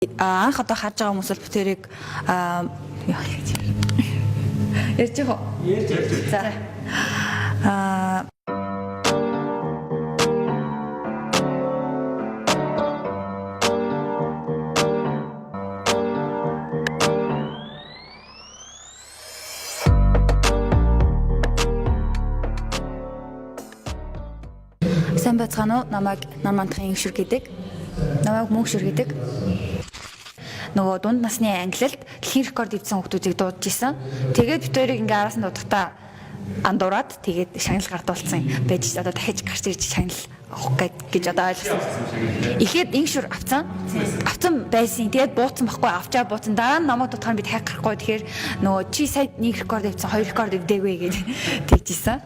Анх одоо харж байгаа хүмүүс бол бүтээрийг ярьж байгаа. За. Сайн байцгаана уу? Намайг Нормантхын шүр гэдэг. Намайг мөнх шүр гэдэг. Нөгөө дунд насны англилд дэлхийн рекорд ивсэн хүмүүсийг дуудаж исэн. Тэгээд битүүрийг ингээ араас нь дуудахтаа андуураад тэгээд шагнал гардуулсан байж одоо дахиж гарч ирж шагнал авах гэж одоо ойлгосон. Ихэд иншүр авцсан байсан. Тэгээд бууцсан байхгүй авчаа бууцсан. Дараа нь намайг дуудахаар би дахиж гарахгүй. Тэгэхээр нөгөө чи сая нэг рекорд ивсэн, хоёр рекорд ивдээгүй гэж тэгж исэн.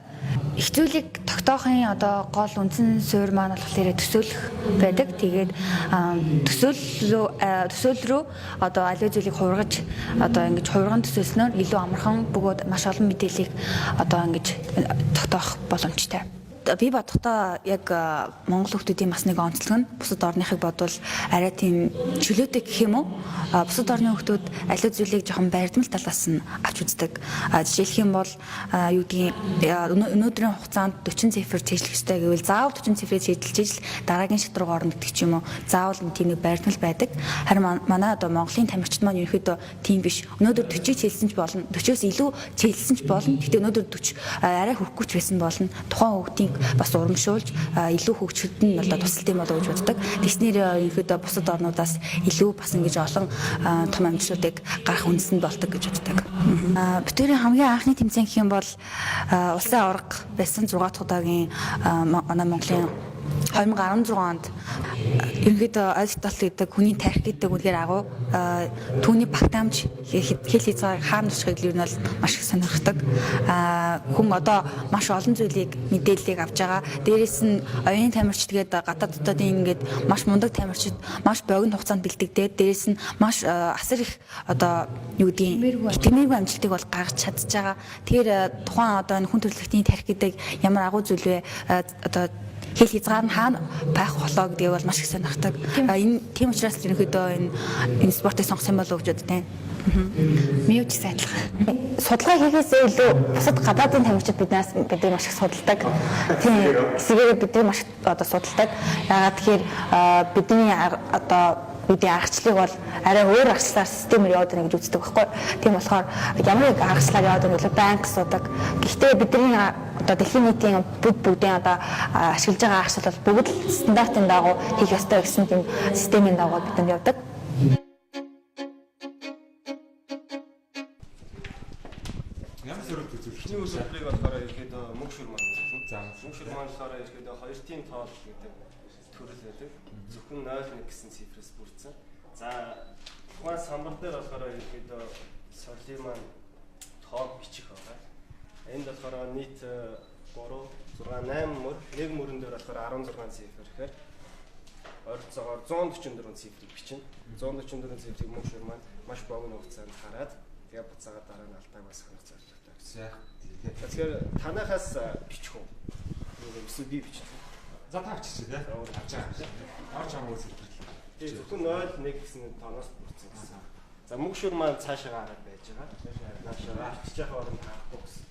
Их зүйлийг тогтоохын одоо гол үндсэн суурь маань болохоор төсөөлөх байдаг. Тэгээд төсөөл рүү одоо аливаа зүйлийг хувиргаж одоо ингэж хувирган төсөөлснөөр илүү амархан бөгөөд маш олон мэдээллийг одоо ингэж тогтоох боломжтой. Би бодохдоо яг Монгол хүмүүсийн бас нэг онцлог нь бусад орныхыг бодвол арай тийм чөлөөтэй гэх юм уу? Бусад орны хүмүүс аливаа зүйлийг жоохон баримтал талаас нь авч үздэг. Жишээлх юм бол юу гэдгийг өнөөдрийн хугацаанд 40 цифр цэжлэх ёстой гэвэл заавал 40 цифрыг цэжлж ижил дараагийн шатрууг орно гэдэг ч юм уу. Заавал тийм нэг баримтал байдаг. Харин манай одоо Монголын тамирчид маань ерөөхдөө тийм биш. Өнөөдөр 40-ийг цэжлсэн ч болно, 40-оос илүү цэжлсэн ч болно. Гэхдээ өнөөдөр 40 арай хөвгүйч байсан болно. Тухайн хүүхдийн бас урамшуулж илүү хөгжөхөд нь одоо тусалт юм болов уу гэж боддог. Тэснэр ерөөдөө бусад орнуудаас илүү бас ингэж олон том амьдлуудыг гарах үндэс нь болдог гэж боддог. Битүүрийн хамгийн анхны тэмцээн гэх юм бол улсын аварга байсан 6 дахь удаагийн манай Монголын 2016 онд ерөнхийдөө ойлголт гэдэг хүний тарих гэдэг үнээр агуу түүний багтаамж хэл хязгаар хаана очихыг л юу нь бол маш их сонирхдаг. Хүн одоо маш олон зүйлийг мэдээллийг авч байгаа. Дээрээс нь оюуны тамирчид гэдэг гадаадуудын ингээд маш мундаг тамирчид маш богино хугацаанд бэлтгэдэг. Дээрээс нь маш асар их одоо юу гэдгийг итгэмээргүй амжилтыг бол гаргаж чадж байгаа. Тэгэхээр тухайн одоо хүн төрөлхтний тарих гэдэг ямар агуу зүйл вэ? Одоо хэл хязгаар нь хаана байх болоо гэдгийг бол маш их сонирхдаг. Энэ тийм учраас ерөнхийдөө энэ спортыг сонгосон болов уу гэж боддог. Мьюч сайдлага. Судалгаа хийхээсээ илүү бусад гадаадын тамирчид биднийг маш их судалдаг. Тийм эсэгээр бидний маш одоо судалдаг. Яагаад тэгэхээр бидний одоо бидний аргачлалыг бол арай өөр аргачлалаар системээр яваад байна гэж үздэг байхгүй. Тийм болохоор ямар нэг аргачлалаар яваад байна гэвэл банк асуудаг. Гэхдээ бидний одоо дэлхийн нийтийн бүгдийн одоо ашиглаж байгаа аргачлал бол бүгд стандартын дагуу хийх ёстой гэсэн тийм системийн дагуу бидэнд явдаг. Ямар зөвлөлт үзүүлэх вэ? Үүсвэрийг болохоор ерөөдөө мөнх шүр маань үзүүлсэн. За мөнх шүр маань болохоор ерөөдөө 2 тим тоол гэдэг төрөл байдаг. Зөвхөн 0.1 гэсэн цифрээс бүрдсэн. За тухайн самбар дээр болохоор ерөөдөө соли маань тоог бичих байгаа. Энд болохоор нийт 3 6 8 мөр, нэг мөрөн дээр болохоор 16 цифр гэхээр ойролцоогоор 144 цифрийг бичнэ. 144 цифрийг мөнх шүр маань маш богино хугацаанд хараад тэгээ буцаагаад дараа нь алдааг бас хангах зорилготой гэсэн. Тэгэхээр танахаас бичих үү? Эсвэл би бичих үү? За та бичих тий. Авч байгаа. Орж байгаа хүмүүс хэлбэрлээ. Тэгээ зөвхөн 0.1 гэсэн тооноос бүрдсэн гэсэн. За мөнх шүр маань цаашаа гараад байж байгаа. Наашаа бичиж явах оронд харахгүй гэсэн.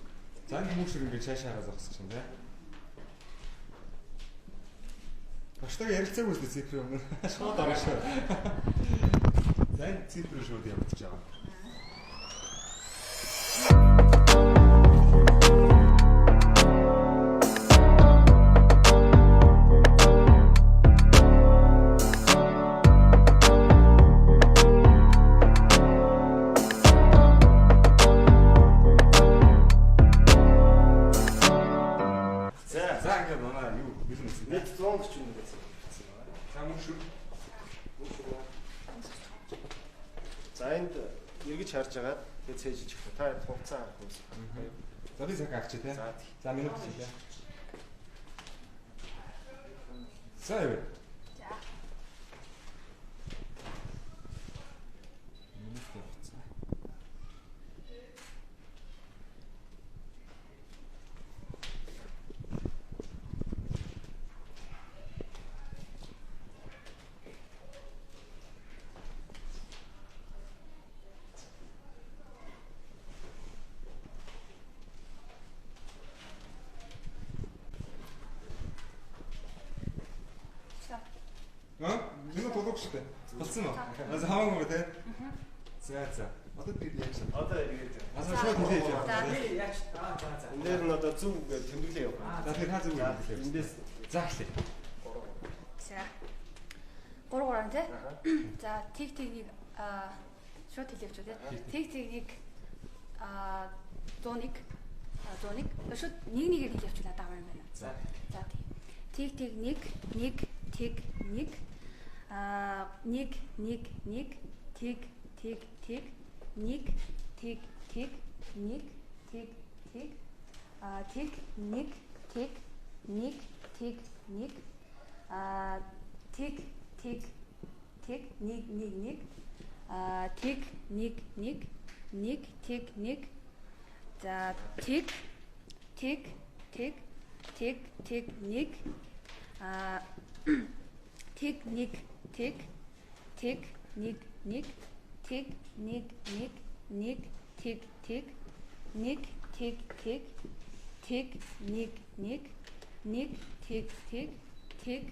За энэ мөнх шүр ингээд цаашаа хараад зогсож чинь тий. Баштаг ярилцаагүй үстэй цифр юм. Шууд орно шүү. За энэ цифр шууд явагдаж байгаа. Net 140 гэсэн. За мөнх шүр. За энд эргэж харж агаад тэгээ цээжиж өгөх. Та хугацаа харах үс. За би цаг авч тий. За минут тий. За яа. Болсон уу? Бас хамаагүй те. За. Одоо би яаж вэ? Одоо ирээд. Шууд хэлээж байна. Яаж за. Энд дээр нь одоо зөв гэж тэмдэглээ явах. За тэр хаа зүг хэлээ. Эндээс За эхлэе. За. 3 тий. За тийг шууд хэлээвч үү тий. Тийг 100-ыг шууд нэг-нэгээр хэлээвч надад амар юм байна. За. За тий. Тийг 1 тийг 1 1 тийг 1 тийг 1 тийг 1 тийг 1 тийг 1 тийг 1 тийг 1 тийг 1 за тийг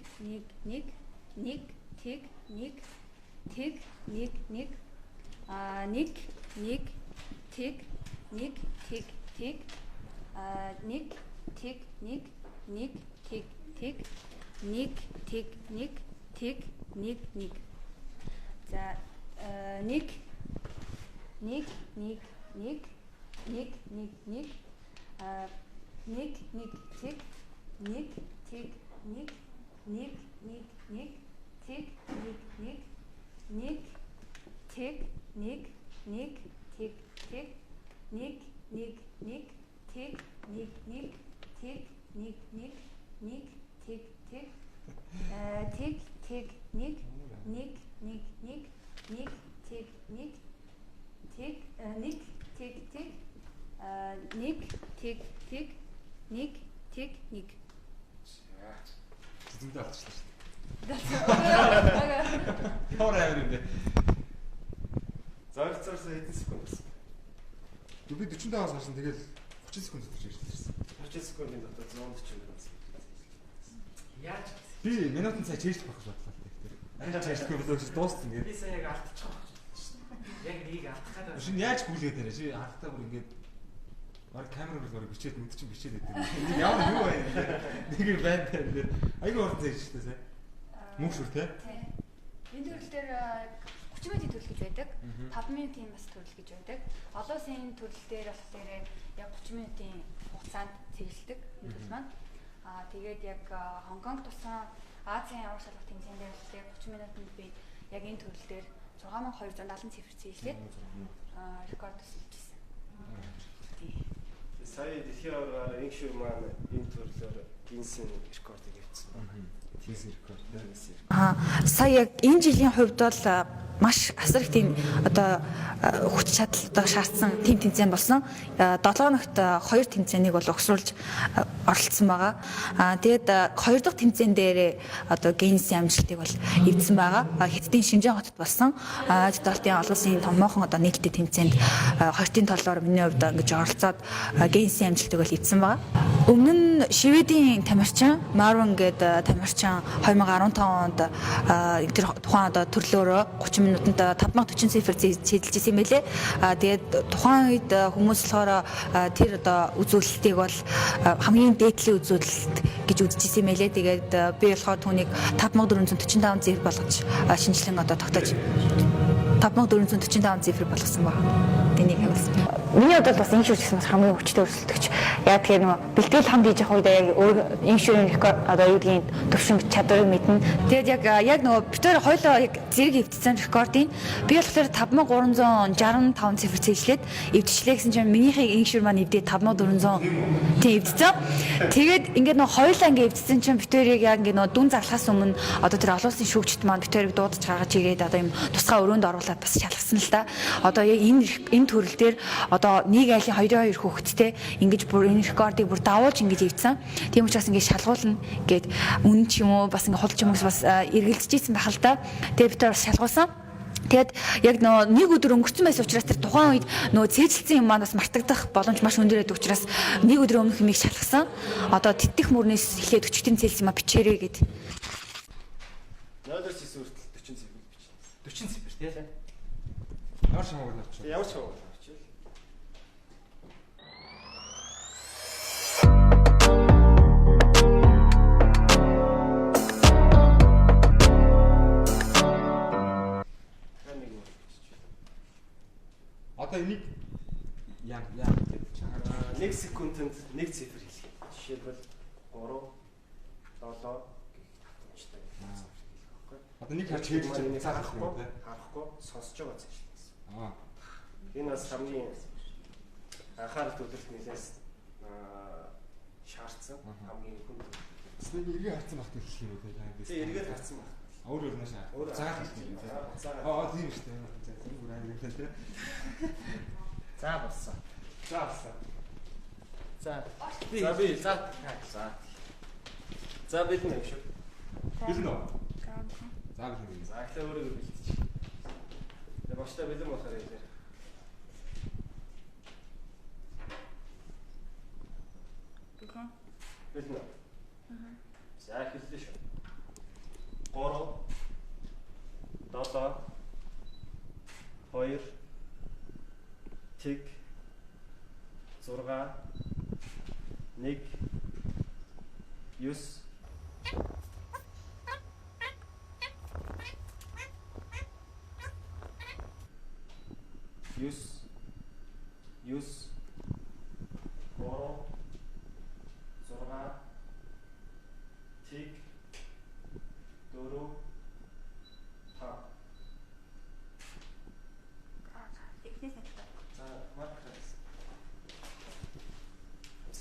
1 тийг 1 тийг 1 тийг 1 тийг 1 тийг 1 тийг 1 тийг 1 тийг 1 за 1 Зүгдээ авчихлаа шүү дээ. Ямар амар юм бэ? зарцаарсаа хэдэн секунд болсон. Би 45-аас харсан. Тэгэл 30 секунд дотор ирсэн. 30 секундын дотор 140 болсон. Яаж Би минутын цай чэйж болох бодлоо. Арай чэйжгүй болоо дууссан ингээд. би сая яг алдчих واخ. Яг нэг алдах гэдэг. Шин яаж гүйлгээд тарай чи анхтаа бүр ингээд баг камераар л бичээд нүд чинь бичээд байдаг. Ямар юу вэ? Нэг байна дээр. Айгүй урд зайж штэ сая. Мөнхшүр те. Энэ төрөл дээр 30 минутын төрөл гэж байдаг. 5 минутын бас төрөл гэж байдаг. Олон улсын төрөл дээр болохоор яг 30 минутын хугацаанд цэвэрлэдэг энэ төрөл маань. Тэгээд яг Хонконг тусгай Азийн аврах шалгах тэмцээн дээр болохоор 30 минутанд би яг энэ төрөл дээр 6270 цифр цэвэрлээд рекорд төсөлжсэн. Сая дэлхийн аваргаар инкшүр маань энэ төрлөөр гинсийн рекордыг хийсэн. Тийс рекорд. Сая яг энэ жилийн хувьд бол маш асар их тийм одоо хүч чадалтай шаардсан тим тэмцээн болсон. 7 хоногт 2 тэмцээнийг бол огсруулж оролцсон байгаа. Тэгээд 2 дахь тэмцээн дээр одоо Гиннесийн амжилтыг бол эвдсэн байгаа. Хятадын Шинжаан хотод болсон. Тэдэлтийн олон улсын томоохон одоо нийтлэг тэмцээнд 20-ын толгоор миний хувьд ингэж оролцоод Гиннесийн амжилтыг бол эвдсэн байгаа. Өмнө нь Шведийн тамирчин Марвин гэдэг тамирчин 2015 онд тэр тухайн одоо төрлөөрөө 30 минутанд 540 цифр цэдэлжсэн юм байлээ. Тэгээд тухайн үед хүмүүс болохоор тэр одоо үзүүлэлтийг бол хамгийн дээдлийн үзүүлэлт гэж үзчихсэн юм байлээ. Тэгээд би болохоор түүнийг 5445 цифр болгож шинжилэн одоо тогтоож 5445 цифр болгосон байна. Тэнийг явуулсан. Миний бодлоор бас энэ шүүж гэсэн бас хамгийн хүчтэй өрсөлдөгч. Яг тэгэхээр нөгөө бэлтгэл хамт хийж явах үед яг энэ шүүрийн рекорд одоо юу гэдгийг төвшин чадварыг мэднэ. Тэгээд яг нөгөө битээр хоёлоо яг зэрэг эвдсэн рекордыг би болохоор 5365 цифр цэвэрлээд эвдчихлээ гэсэн чинь минийхийг энэ шүүр маань эвдээ 5400 тийм эвдсэн. Тэгээд ингээд нөгөө хоёлаа ингээд эвдсэн чинь битээрийг яг ингээд нөгөө дүн зарлахаас өмнө одоо тэр олон улсын шүүгчд маань битээрийг дуудаж гаргаж ирээд одоо юм тусгай өрөөнд оруулаад бас шалгасан л да. Одоо яг энэ төрөл дээр одоо нэг айлын 2-2 хүүхэдтэй ингэж бүр энэ рекордыг бүр давуулж ингэж эвдсэн. Тийм учраас ингэж шалгуулна гэд үнэн ч юм уу бас ингэ худалч юм бас эргэлзэж ийсэн байх л да. Тэгээд бид бас шалгуулсан. Тэгэд яг нэг өдөр өнгөрцөн байсан учраас тэр тухайн үед цээжилсэн юм маань бас мартагдах боломж маш өндөр байдаг учраас нэг өдөр өмнөх юмыг шалгасан. Одоо тэтгэх мөрнөөс эхлээд 40-ийн цэцэлсэн маа бичээрэй гэд. Наадаас ирсэн хүртэл 40 цифр бичсэн. 40 цифр тий. Ямар ч хамаагүй авчих. Ямар ч юм бол авчил. Одоо энийг яа гэдэг чангаар 1 секундэд 1 цифр хэлье. Жишээлбэл 3 7 гэх татамжтай. одоо нэг харж хэлж байгаа харахгүй тий. харахгүй сонсож байгаа зүйл гэсэн. Аа. Энэ бас хамгийн анхаарал төвлөрөх нэлээс шаардсан хамгийн хүнд. Эсвэл эргээ харцсан багт хэлэх юм уу тий. Тэгээ эргээд харсан байна. Өөр наашаа. Цагаат хэлэх юм тий. Тийм шүү дээ. Тийм бүр аяг нэлээ тий. За болсон. За басаа. За би за. За бид нэг шүү. Бэлэн үү? За бэлэн. За ихлэ өөрөө бэлтчих. Тэгээ боштой бэлэн болохоор яа. Бэлэн. За хэллээ шүү. 3 7 2 тэг 6 1 9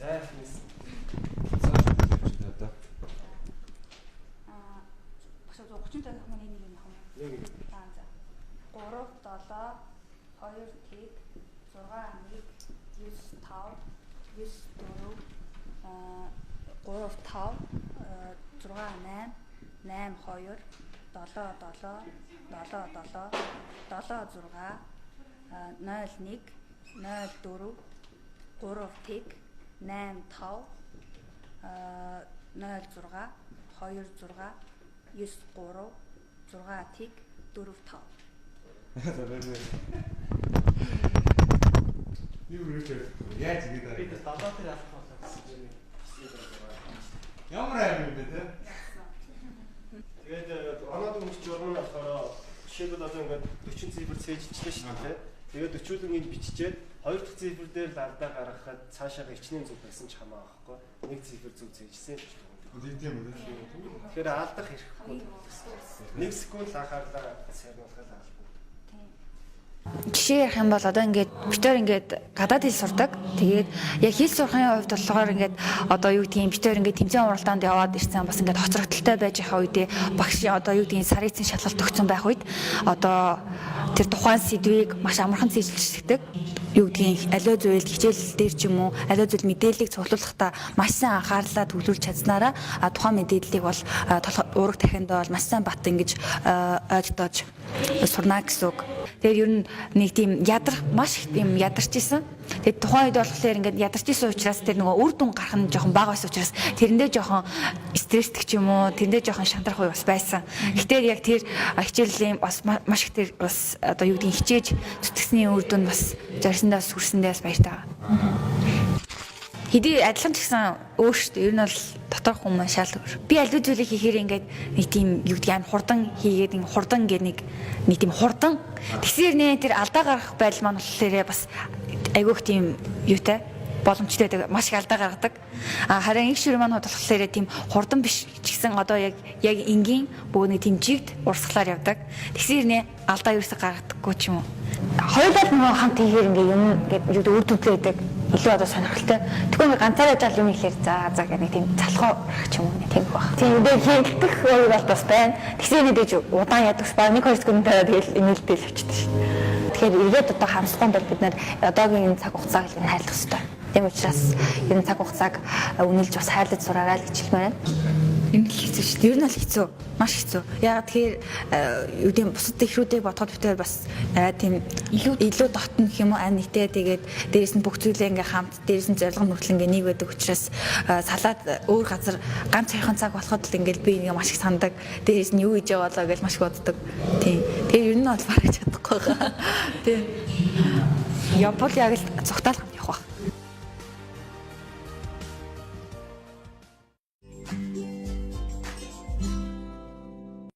За хэлсэн. Одоо. Багш 30 тань хүмүүс нэг юм хам. Нэг За. 3 7 2 тэг 6 1 9 5 9 4 3 5 6 8 8 2 7 7 7 7 7 6 0 1 0 4 3 тэг 8 5 0 6 2 6 9 3 6 тэг 4 5. За бэлэн. Юу үргэлж яаж ингэж Би 7 дээр авах болоо гэсэн. ямар аим юм бэ те? Тэгээд оноод өнгөч журмын болохоор жишээлбэл одоо ингээд 40 цифр цээжчихлээ шүү дээ. Тэгээд 40-ыг биччихээд 2 дахь цифр дээр л алдаа гаргахад цаашаа ичнээн зүг байсан ч хамаа байхгүй. Нэг цифр зүг цээжсэн гэж байна. Тийм үү? Тэгэхээр алдах хэрэггүй. 1 секунд л анхаарлаа сайруулахад алдах. Жишээ ярих юм бол одоо ингээд битээр ингээд гадаад хэл сурдаг. Тэгээд яг хэл сурахын хувьд болохоор ингээд одоо юу гэдгийг битээр ингээд тэмцээн уралдаанд яваад ирсэн бас ингээд хоцрогдолтой байж байгаа үедээ багш одоо юу гэдгийг сарын эцсийн шалгалт өгсөн байх үед одоо тэр тухайн сэдвийг маш амархан зэжлэгдэг. Юу гэдгийг аливаа зүйлд хичээл дээр ч юм уу аливаа зүйл мэдээллийг цуглуулахдаа маш сайн анхаарлаа төвлөрүүлж чадсанараа тухайн мэдээллийг бол ураг тархиндаа бол маш сайн бат ингэж ойлгож сурна гэсэн үг. Тэгээд ер нь нэг тийм ядарх маш их тийм ядарч исэн. Тэгээд тухайн үед болохоор ингээд ядарч исэн учраас тэр нөгөө үр дүн гарах нь жоохон бага байсан учраас тэрэндээ жоохон стресстэй ч юм уу тэрэндээ жоохон шантрах үе бас байсан. Гэтэл яг тэр хичээлийн бас маш их тэр бас одоо юу гэдгийг хичээж зүтгэсний үр дүн бас зорьсондоо сүрсэндээ бас баяртай. Хэдий адилхан ч гэсэн өөр шүү дээ. Ер нь бол доторх хүмүүс шаардлагагүй. Би аль зүйлийг хийхээр ингээд нэг тийм юу гэдгийг хурдан хийгээд нэг хурдан гэдэг нэг тийм хурдан. Тэгсээр нэ тэр алдаа гаргах байдал маань болохоор бас айгүйх тийм юутай боломжтой маш их алдаа гаргадаг. Харин их ширээ маань болохоор тийм хурдан биш ч гэсэн одоо яг энгийн бүгд нэг тийм жигд урсгалаар явдаг. Тэгсээр нэ алдаа ерөөсөй гаргадаггүй ч юм уу. Хоёулаа нөгөө хамт хийхээр ингээ юм ингээд юу үр дүнтэй байдаг. Илүү одоо сонирхолтой. Тэгвэл ингээ ганцаараа жаал юм ихээр за гэх нэг тийм залхуу ч юм уу тийм байх. Тийм үдээ хийгдэх үе бол бас байна. Тэгсээр нэгдэж удаан ядагш баг 1-2 секундээр тэгэл инээлтэл авчихдээ шүү. Тэгэхээр ирээд одоо хамсахгүй бол бид нэр одоогийн энэ цаг хугацааг л хайлах хэрэгтэй. Тийм учраас энэ цаг хугацааг үнэлж бас хайрлаж сураарай л гэж хэлмээр байна. Энэ л хэцүү шүү дээ. Ер нь л хэцүү. Маш хэцүү. Ягаад тэгэхээр юу гэм бусад ихрүүдийг бодоход битээр бас тийм илүү дотно гэх юм уу ань нэтээ тэгээд дээрэс нь бүх зүйлээ ингээ хамт дээрэс нь зорилго мөртлөн ингээ нэг байдаг учраас салаад өөр газар ганц хоёрхан цаг болоход л ингээл би ингээ маш их сандаг. Дээрэс нь юу хийж яваа болоо гэж маш их боддог. Тийм. Тэгээд ер нь бол барах чадахгүй байгаа. Тийм. Явбал яг л цогтаал явах.